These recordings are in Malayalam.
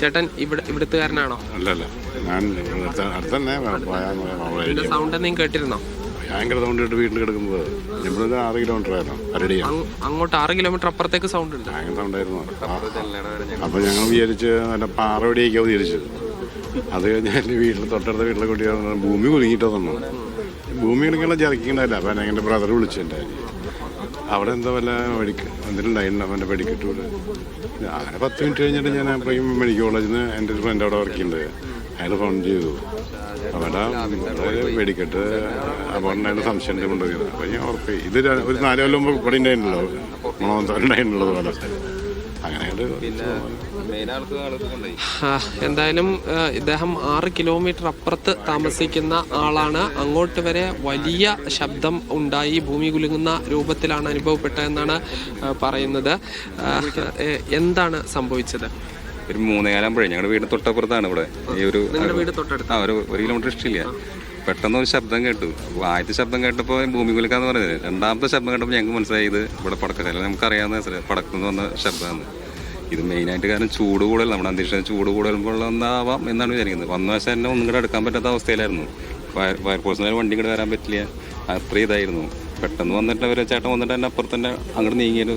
ചേട്ടൻ ഇവിടുത്തുകാരനാണോ? അല്ലല്ല, ഞാൻ അടുത്തന്നെ. സൗണ്ട് എന്തെങ്കിലും കേട്ടിരുന്നോ? ഭയങ്കര സൗണ്ട് കേട്ട് വീട്ടിൽ കിടക്കുമ്പോൾ ഇവിടെ 6 കിലോമീറ്റർ ആയിരുന്നു അരടിയാണ്. അങ്ങോട്ട് 6 കിലോമീറ്റർ അപ്പുറത്തേക്ക് സൗണ്ട് ഉണ്ട്. ഭയങ്കര സൗണ്ടായിരുന്നു. അപ്പം ഞങ്ങൾ വിചാരിച്ച് നല്ല പാറവടിയൊക്കെയാവും വിചാരിച്ചത്. അത് കഴിഞ്ഞാൽ വീട്ടിൽ തൊട്ടടുത്ത വീട്ടിലെ കുട്ടികൾ ഭൂമി കുലുങ്ങിയിട്ടോ തന്നു. ഭൂമി കുലുങ്ങിയുള്ള ജർക്കിണ്ടായില്ല. അപ്പം എൻ്റെ ബ്രദർ വിളിച്ചിട്ടുണ്ടായി. അവിടെ എന്താ വല്ല എന്തിനുണ്ടായിരുന്നു അവൻ്റെ വെടിക്കെട്ടൂടെ. അങ്ങനെ 10 മിനിറ്റ് കഴിഞ്ഞിട്ട് ഞാൻ അപ്പോഴേക്കും മെഡിക്കൽ കോളേജിൽ നിന്ന് എൻ്റെ ഒരു ഫ്രണ്ട് അവിടെ വർക്ക് ചെയ്യുന്നുണ്ട്. അയാൾ ഫോൺ ചെയ്തു. അവിടെ വെടിക്കെട്ട് അപകടമായിട്ട് സംശയം കൊണ്ടുപോയത്. അപ്പോൾ ഞാൻ ഓർത്ത് ഇത് ഒരു 4 കൊല്ലം മുമ്പ് ഇവിടെ ഉണ്ടായിരുന്നല്ലോ, ഉണ്ടായിരുന്നുള്ളത് പോലെ. അങ്ങനെയായിട്ട് എന്തായാലും ഇദ്ദേഹം 6 കിലോമീറ്റർ അപ്പുറത്ത് താമസിക്കുന്ന ആളാണ്. അങ്ങോട്ട് വരെ വലിയ ശബ്ദം ഉണ്ടായി, ഭൂമി കുലുങ്ങുന്ന രൂപത്തിലാണ് അനുഭവപ്പെട്ടതെന്നാണ് പറയുന്നത്. എന്താണ് സംഭവിച്ചത്? ഒരു 3:15 ഞങ്ങളുടെ വീട് തൊട്ടപ്പുറത്താണ്. ഇവിടെ ഈ ഒരു കിലോമീറ്റർ ഇഷ്ടമില്ല. പെട്ടെന്ന് ഒരു ശബ്ദം കേട്ടു. ആദ്യത്തെ ശബ്ദം കേട്ടപ്പോൾ ഭൂമി കുലുക്കാന്ന് പറഞ്ഞത്. രണ്ടാമത്തെ ശബ്ദം കേട്ടപ്പോൾ ഞങ്ങൾക്ക് മനസ്സിലായി ഇത് ഇവിടെ പടക്കശാല. നമുക്കറിയാവുന്ന പടക്കുന്ന വന്ന ശബ്ദമാണ് ഇത്. മെയിനായിട്ട് കാരണം ചൂട് കൂടുതൽ, നമ്മുടെ അന്തരീക്ഷം ചൂട് കൂടുതലുണ്ടാവാം എന്നാണ് വിചാരിക്കുന്നത്. വന്ന വശം തന്നെ ഒന്നും കൂടെ എടുക്കാൻ പറ്റാത്ത അവസ്ഥയിലായിരുന്നു. ഫയർഫോഴ്സിന് വണ്ടി കൂടെ വരാൻ പറ്റില്ല, അത്ര ഇതായിരുന്നു. പെട്ടെന്ന് വന്നിട്ട് അവർ ചേട്ടൻ വന്നിട്ട് തന്നെ അപ്പുറത്ത് തന്നെ അങ്ങോട്ട് നീങ്ങിയൊരു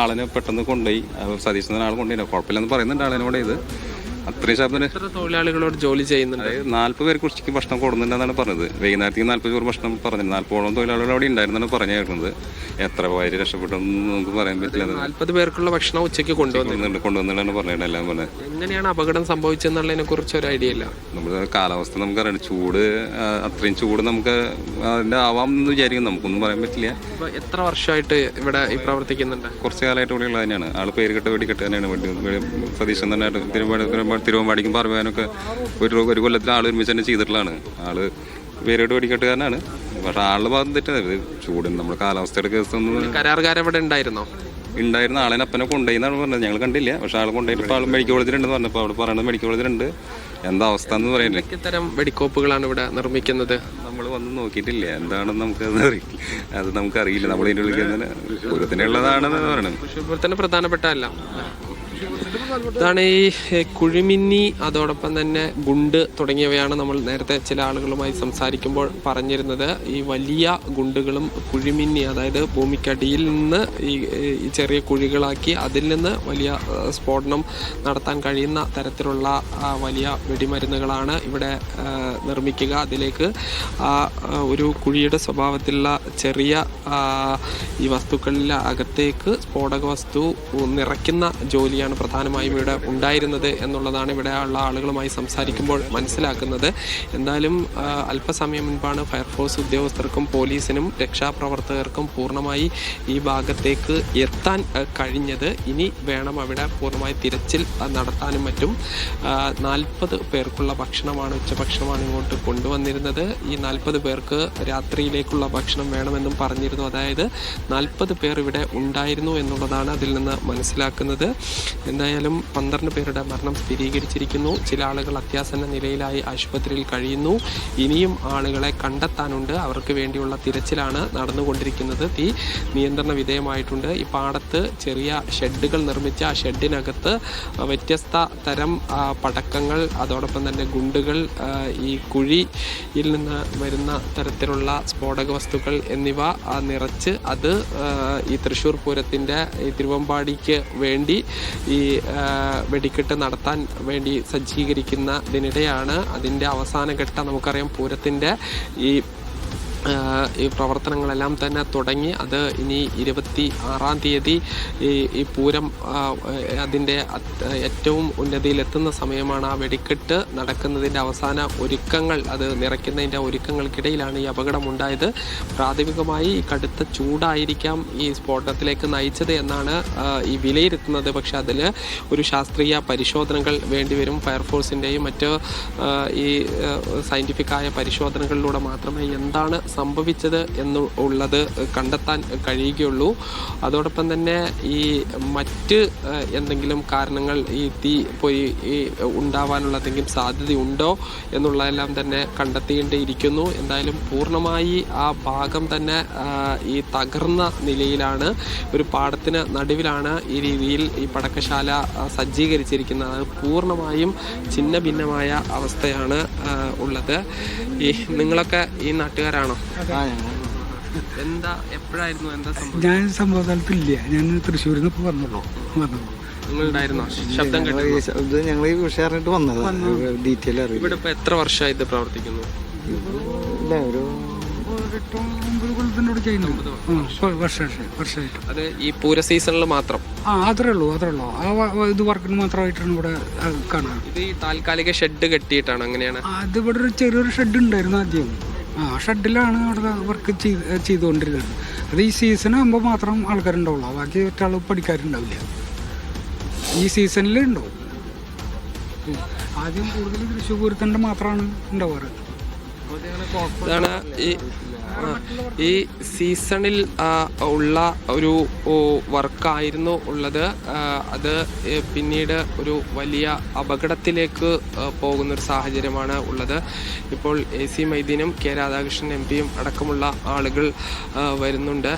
ആളിനെ പെട്ടെന്ന് കൊണ്ടുപോയി. സതീശ് എന്ന ആൾ കൊണ്ടുപോയി. കുഴപ്പമില്ലെന്ന് പറയുന്നുണ്ട് ആളിനോട്. ഇത് അത്രയും ശബ്ദം. തൊഴിലാളികളോട് ജോലി ചെയ്യുന്നുണ്ട്. 40 പേർക്ക് ഉച്ചയ്ക്ക് ഭക്ഷണം കൊടുക്കുന്നുണ്ടെന്നാണ് പറഞ്ഞത്. വൈകുന്നേരത്തേക്ക് 40 പേർ ഭക്ഷണം പറഞ്ഞിട്ടുണ്ട്. 40ഓളം തൊഴിലാളികൾ അവിടെ ഉണ്ടായിരുന്നാണ് പറഞ്ഞു കേൾക്കുന്നത്. എത്ര പേര് രക്ഷപ്പെട്ടെന്ന് നമുക്ക് പറയാൻ പറ്റില്ല. 40 പേർക്കുള്ള ഭക്ഷണം ഉച്ചയ്ക്ക് കൊണ്ടുവന്നിട്ടാണ് പറഞ്ഞത്. എല്ലാം പറഞ്ഞത്. എങ്ങനെയാണ് അപകടം സംഭവിച്ചെന്നുള്ളതിനെ കുറിച്ച് ഒരു ഐഡിയ ഇല്ല. നമ്മുടെ കാലാവസ്ഥ നമുക്കറിയാം. ചൂട്, അത്രയും ചൂട് നമുക്ക് അതിൻ്റെ ആവാം എന്ന് വിചാരിക്കും. നമുക്കൊന്നും പറയാൻ പറ്റില്ല. എത്ര വർഷമായിട്ട് ഇവിടെ ഈ പ്രവർത്തിക്കുന്നുണ്ട്? കുറച്ച് കാലമായിട്ട് ഇവിടെ ഉള്ളത് തന്നെയാണ്. ആൾ പേര് വെടിക്കെട്ട് തന്നെയാണ്. സതീശൻ തന്നെ തിരുവമ്പാടിക്കും പറവാനൊക്കെ ഒരു കൊല്ലത്തിൽ ആൾ ഒരുമിച്ച് തന്നെ ചെയ്തിട്ടുള്ളതാണ്. ആള് പേരോട് വെടിക്കെട്ടുകാരനാണ്. പക്ഷെ ആളുടെ ഭാഗത്ത് തെറ്റത് ചൂടിന് നമ്മുടെ കാലാവസ്ഥയുടെ കേസ് ഒന്നും. കരാറുകാരൻ ഇവിടെ ഉണ്ടായിരുന്ന ആളെ അപ്പനെ കൊണ്ടുപോയിന്നാണ് പറഞ്ഞത്. ഞങ്ങൾ കണ്ടില്ല. പക്ഷെ ആൾ കൊണ്ടുപോയിട്ട് ഇപ്പോൾ ആൾ മെഡിക്കൽ കോളേജിലുണ്ടെന്ന് പറഞ്ഞപ്പോൾ അവിടെ പറയുന്നത് മെഡിക്കൽ കോളേജിലുണ്ട്. എന്താ അവസ്ഥ എന്ന് പറയുന്നത്. ഇത്തരം വെടിക്കോപ്പുകളാണ് ഇവിടെ നിർമ്മിക്കുന്നത്. നമ്മൾ വന്ന് നോക്കിയിട്ടില്ല. എന്താണെന്ന് അത് നമുക്കറിയില്ല. നമ്മൾ ഇതിൻ്റെ വിളിക്കുന്നത് പൂരത്തിനുള്ളതാണെന്ന് പറയണം. തൃശ്ശൂർ പൂരത്തിന് പ്രധാനപ്പെട്ട അല്ല. ഇതാണ് ഈ കുഴിമിന്നി, അതോടൊപ്പം തന്നെ ഗുണ്ട് തുടങ്ങിയവയാണ് നമ്മൾ നേരത്തെ ചില ആളുകളുമായി സംസാരിക്കുമ്പോൾ പറഞ്ഞിരുന്നത്. ഈ വലിയ ഗുണ്ടുകളും കുഴിമിന്നി, അതായത് ഭൂമിക്കടിയിൽ നിന്ന് ഈ ചെറിയ കുഴികളാക്കി അതിൽ നിന്ന് വലിയ സ്ഫോടനം നടത്താൻ കഴിയുന്ന തരത്തിലുള്ള വലിയ വെടിമരുന്നുകളാണ് ഇവിടെ നിർമ്മിക്കുക. അതിലേക്ക് ഒരു കുഴിയുടെ സ്വഭാവത്തിലുള്ള ചെറിയ ഈ വസ്തുക്കളിലെ അകത്തേക്ക് സ്ഫോടക വസ്തു നിറയ്ക്കുന്ന ജോലിയാണ് പ്രധാനമായും ഇവിടെ ഉണ്ടായിരുന്നത് എന്നുള്ളതാണ് ഇവിടെ ഉള്ള ആളുകളുമായി സംസാരിക്കുമ്പോൾ മനസ്സിലാക്കുന്നത്. എന്തായാലും അല്പസമയം മുൻപാണ് ഫയർഫോഴ്സ് ഉദ്യോഗസ്ഥർക്കും പോലീസിനും രക്ഷാപ്രവർത്തകർക്കും പൂർണ്ണമായി ഈ ഭാഗത്തേക്ക് എത്താൻ കഴിഞ്ഞത്. ഇനി വേണം അവിടെ പൂർണ്ണമായി തിരച്ചിൽ നടത്താനും മറ്റും. 40 പേർക്കുള്ള ഭക്ഷണമാണ്, ഉച്ചഭക്ഷണമാണ് ഇങ്ങോട്ട് കൊണ്ടുവന്നിരുന്നത്. ഈ 40 പേർക്ക് രാത്രിയിലേക്കുള്ള ഭക്ഷണം വേണമെന്നും പറഞ്ഞിരുന്നു. അതായത് 40 പേർ ഇവിടെ ഉണ്ടായിരുന്നു എന്നുള്ളതാണ് അതിൽ നിന്ന് മനസ്സിലാക്കുന്നത്. എന്തായാലും 12 പേരുടെ മരണം സ്ഥിരീകരിച്ചിരിക്കുന്നു. ചില ആളുകൾ അത്യാസന്ന നിലയിലായി ആശുപത്രിയിൽ കഴിയുന്നു. ഇനിയും ആളുകളെ കണ്ടെത്താനുണ്ട്. അവർക്ക് വേണ്ടിയുള്ള തിരച്ചിലാണ് നടന്നുകൊണ്ടിരിക്കുന്നത്. തീ നിയന്ത്രണ വിധേയമായിട്ടുണ്ട്. ഈ പാടത്ത് ചെറിയ ഷെഡുകൾ നിർമ്മിച്ച ആ ഷെഡിനകത്ത് വ്യത്യസ്ത തരം പടക്കങ്ങൾ, അതോടൊപ്പം തന്നെ ഗുണ്ടുകൾ, ഈ കുഴിയിൽ നിന്ന് വരുന്ന തരത്തിലുള്ള സ്ഫോടക വസ്തുക്കൾ എന്നിവ നിറച്ച് അത് ഈ തൃശ്ശൂർ പൂരത്തിൻ്റെ ഈ തിരുവമ്പാടിക്ക് വേണ്ടി ഈ വെടിക്കെട്ട് നടത്താൻ വേണ്ടി സജ്ജീകരിക്കുന്നതിനിടെയാണ് അതിൻ്റെ അവസാന ഘട്ടം. നമുക്കറിയാം പൂരത്തിൻ്റെ ഈ പ്രവർത്തനങ്ങളെല്ലാം തന്നെ തുടങ്ങി. അത് ഇനി 26-ാം തീയതി ഈ പൂരം അതിൻ്റെ ഏറ്റവും ഉന്നതിയിലെത്തുന്ന സമയമാണ്. ആ വെടിക്കെട്ട് നടക്കുന്നതിൻ്റെ അവസാന ഒരുക്കങ്ങൾ, അത് നിറയ്ക്കുന്നതിൻ്റെ ഒരുക്കങ്ങൾക്കിടയിലാണ് ഈ അപകടമുണ്ടായത്. പ്രാഥമികമായി കടുത്ത ചൂടായിരിക്കാം ഈ സ്ഫോടനത്തിലേക്ക് നയിച്ചത് എന്നാണ് ഈ വിലയിരുത്തുന്നത്. പക്ഷെ അതിൽ ഒരു ശാസ്ത്രീയ പരിശോധനകൾ വേണ്ടിവരും. ഫയർഫോഴ്സിൻ്റെയും മറ്റ് ഈ സയൻറ്റിഫിക്കായ പരിശോധനകളിലൂടെ മാത്രമേ എന്താണ് സംഭവിച്ചത് എന്നുള്ളത് കണ്ടെത്താൻ കഴിയുകയുള്ളൂ. അതോടൊപ്പം തന്നെ ഈ മറ്റ് എന്തെങ്കിലും കാരണങ്ങൾ ഈ തീ പൊരി ഉണ്ടാവാനുള്ള എന്തെങ്കിലും സാധ്യതയുണ്ടോ എന്നുള്ളതെല്ലാം തന്നെ കണ്ടെത്തേണ്ടിയിരിക്കുന്നു. എന്തായാലും പൂർണ്ണമായി ആ ഭാഗം തന്നെ ഈ തകർന്ന നിലയിലാണ്. ഒരു പാടത്തിന് നടുവിലാണ് ഈ രീതിയിൽ ഈ പടക്കശാല സജ്ജീകരിച്ചിരിക്കുന്നത്. അത് പൂർണ്ണമായും ഛിന്ന ഭിന്നമായ അവസ്ഥയാണ് ഉള്ളത്. ഈ നിങ്ങളൊക്കെ ഈ നാട്ടുകാരാണോ? എപ്പോഴായിരുന്നു എന്താ സംഭവം? ഞാൻ സംഭവ സ്ഥലത്തില്ല, ഞാൻ തൃശ്ശൂരിൽ നിന്ന് ഇപ്പോൾ വന്നുള്ളൂ. നിങ്ങളുണ്ടായിരുന്നോ? ശബ്ദം ഇത് ഞങ്ങൾ ഈ വിഷയം അറിഞ്ഞിട്ട് വന്നത്, ഡീറ്റെയിൽ അറിയില്ല. ഇവിടെ ഇപ്പൊ എത്ര വർഷമായി ഇത് പ്രവർത്തിക്കുന്നു? ഇല്ല, ഒരു 8-9 കൊല്ലത്തിനോട് ചെയ്യുന്നുണ്ട്. വർഷമായിട്ട്. അത് ഈ പൂര സീസണിൽ മാത്രം? അത്രേ ഉള്ളൂ. ഇത് വർക്കിന് മാത്രമായിട്ടാണ് ഇവിടെ കാണാറ്. ഇത് ഈ താൽക്കാലിക ഷെഡ് കെട്ടിയിട്ടാണ്? അങ്ങനെയാണ്. അത് ഇവിടെ ഒരു ചെറിയൊരു ഷെഡ് ഉണ്ടായിരുന്നു ആദ്യം. ആ ഷെഡിലാണ് അവിടെ വർക്ക് ചെയ്തുകൊണ്ടിരുന്നത്. അത് ഈ സീസൺ ആകുമ്പോൾ മാത്രം ആൾക്കാരുണ്ടാവുള്ളൂ, ബാക്കി ഒറ്റാൾ പണിക്കാരുണ്ടാവില്ല. ഈ സീസണിൽ ഉണ്ടാവും. ആദ്യം കൂടുതൽ തൃശ്ശൂർ പൂരത്തിൻ്റെ മാത്രമാണ് ഉണ്ടാവാറ്. ഇതാണ് ഈ സീസണിൽ ഉള്ള ഒരു വർക്കായിരുന്നു ഉള്ളത്. അത് പിന്നീട് ഒരു വലിയ അപകടത്തിലേക്ക് പോകുന്നൊരു സാഹചര്യമാണ് ഉള്ളത്. ഇപ്പോൾ AC മൈദീനും K രാധാകൃഷ്ണൻ MP യും അടക്കമുള്ള ആളുകൾ വരുന്നുണ്ട്.